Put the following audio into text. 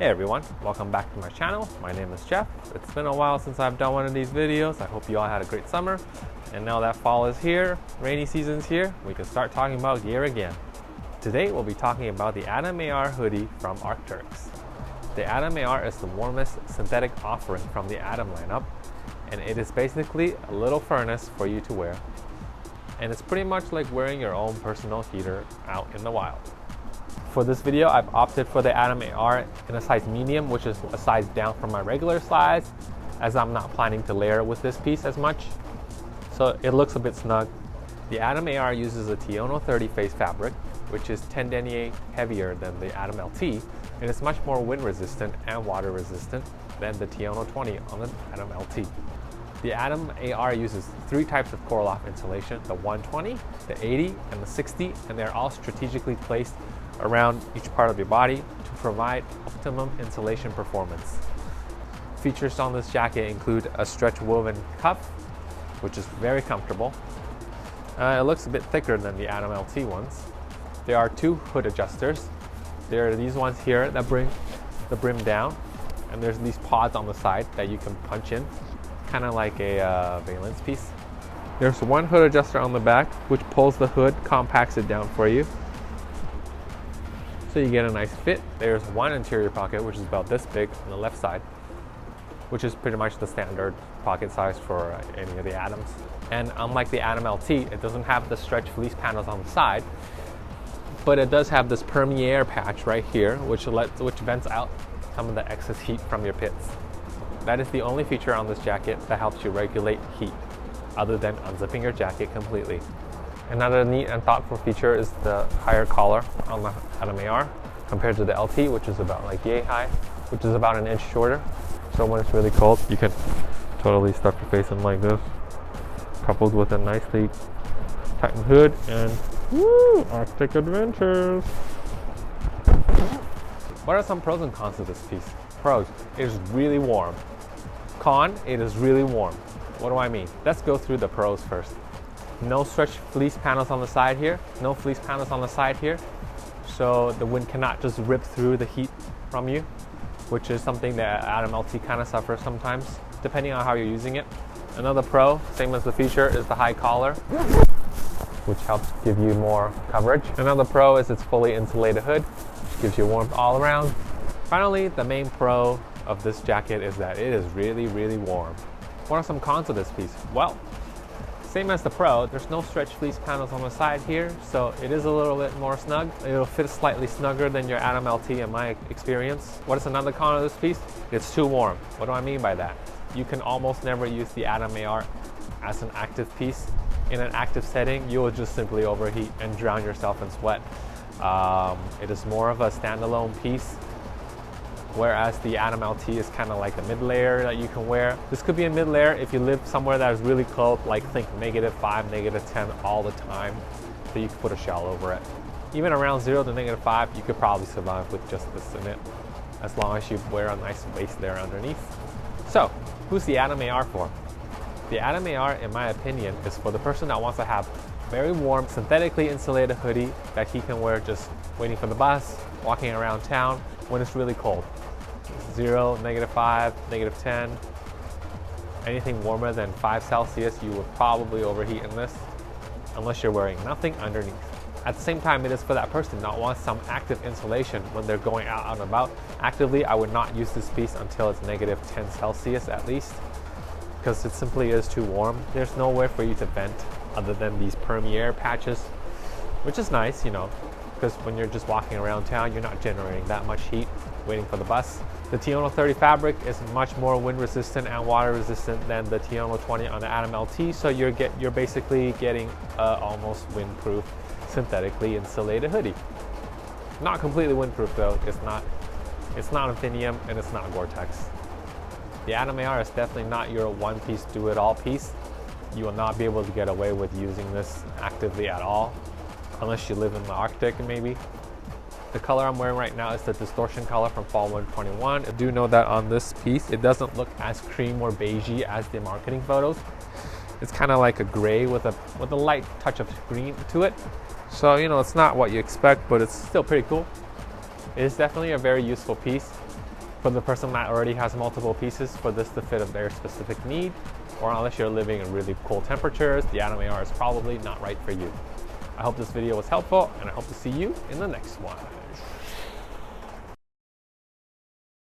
Hey everyone, welcome back to my channel. My name is Jeff. It's been a while since I've done one of these videos. I hope you all had a great summer. And now that fall is here, rainy season's here, we can start talking about gear again. Today we'll be talking about the Atom AR hoodie from Arc'teryx. The Atom AR is the warmest synthetic offering from the Atom lineup, and it is basically a little furnace for you to wear. And it's pretty much like wearing your own personal heater out in the wild. For this video, I've opted for the Atom AR in a size medium, which is a size down from my regular size, as I'm not planning to layer with this piece as much. So it looks a bit snug. The Atom AR uses a Tyono 30 phase fabric, which is 10 denier heavier than the Atom LT, and it's much more wind resistant and water resistant than the Tyono 20 on the Atom LT. The Atom AR uses 3 types of Coreloft insulation, the 120, the 80, and the 60, and they're all strategically placed around each part of your body to provide optimum insulation performance. Features on this jacket include a stretch woven cuff, which is very comfortable. It looks a bit thicker than the Atom LT ones. There are 2 hood adjusters. There are these ones here that bring the brim down, and there's these pods on the side that you can punch in, kind of like a valence piece. There's 1 hood adjuster on the back, which pulls the hood, compacts it down for you, so you get a nice fit. There's 1 interior pocket, which is about this big on the left side, which is pretty much the standard pocket size for any of the Atoms. And unlike the Atom LT, it doesn't have the stretch fleece panels on the side, but it does have this permeaire patch right here, which vents out some of the excess heat from your pits. That is the only feature on this jacket that helps you regulate heat, other than unzipping your jacket completely. Another neat and thoughtful feature is the higher collar on the Atom AR compared to the LT, which is about like yay high, which is about an inch shorter. So when it's really cold, you can totally stuff your face in like this, coupled with a nicely tightened hood, and woo, Arctic adventures. What are some pros and cons of this piece? Pros, it is really warm. Con, it is really warm. What do I mean? Let's go through the pros first. No stretch fleece panels on the side here. No fleece panels on the side here. So the wind cannot just rip through the heat from you, which is something that Atom LT kind of suffers sometimes, depending on how you're using it. Another pro, same as the feature, is the high collar, which helps give you more coverage. Another pro is its fully insulated hood, which gives you warmth all around. Finally, the main pro of this jacket is that it is really, really warm. What are some cons of this piece? Well, same as the Pro, there's no stretch fleece panels on the side here, so it is a little bit more snug. It'll fit slightly snugger than your Atom LT in my experience. What is another con of this piece? It's too warm. What do I mean by that? You can almost never use the Atom AR as an active piece. In an active setting, you will just simply overheat and drown yourself in sweat. It is more of a standalone piece, whereas the Atom LT is kind of like a mid-layer that you can wear. This could be a mid-layer if you live somewhere that is really cold, like think -5, -10 all the time, so you can put a shell over it. Even around 0 to -5, you could probably survive with just this in it, as long as you wear a nice waist there underneath. So, who's the Atom AR for? The Atom AR, in my opinion, is for the person that wants to have very warm, synthetically insulated hoodie that he can wear just waiting for the bus, walking around town when it's really cold. 0, -5, -10. Anything warmer than 5 Celsius, you would probably overheat in this, unless you're wearing nothing underneath. At the same time, it is for that person that wants some active insulation when they're going out and about. Actively, I would not use this piece until it's -10 Celsius at least, because it simply is too warm. There's nowhere for you to vent other than these permeaire patches, which is nice, you know, because when you're just walking around town, you're not generating that much heat waiting for the bus. The Tyono 30 fabric is much more wind resistant and water resistant than the Tyono 20 on the Atom LT, so you're basically getting almost windproof, synthetically insulated hoodie. Not completely windproof though. It's not Infinium and it's not Gore-Tex. The Atom AR is definitely not your one-piece do-it-all piece. You will not be able to get away with using this actively at all, unless you live in the Arctic maybe. The color I'm wearing right now is the Distortion color from Fall 121. I do know that on this piece, it doesn't look as cream or beigey as the marketing photos. It's kind of like a gray with a light touch of green to it. So, you know, it's not what you expect, but it's still pretty cool. It is definitely a very useful piece. For the person that already has multiple pieces for this to fit of their specific need, or unless you're living in really cold temperatures, the Atom AR is probably not right for you. I hope this video was helpful, and I hope to see you in the next one.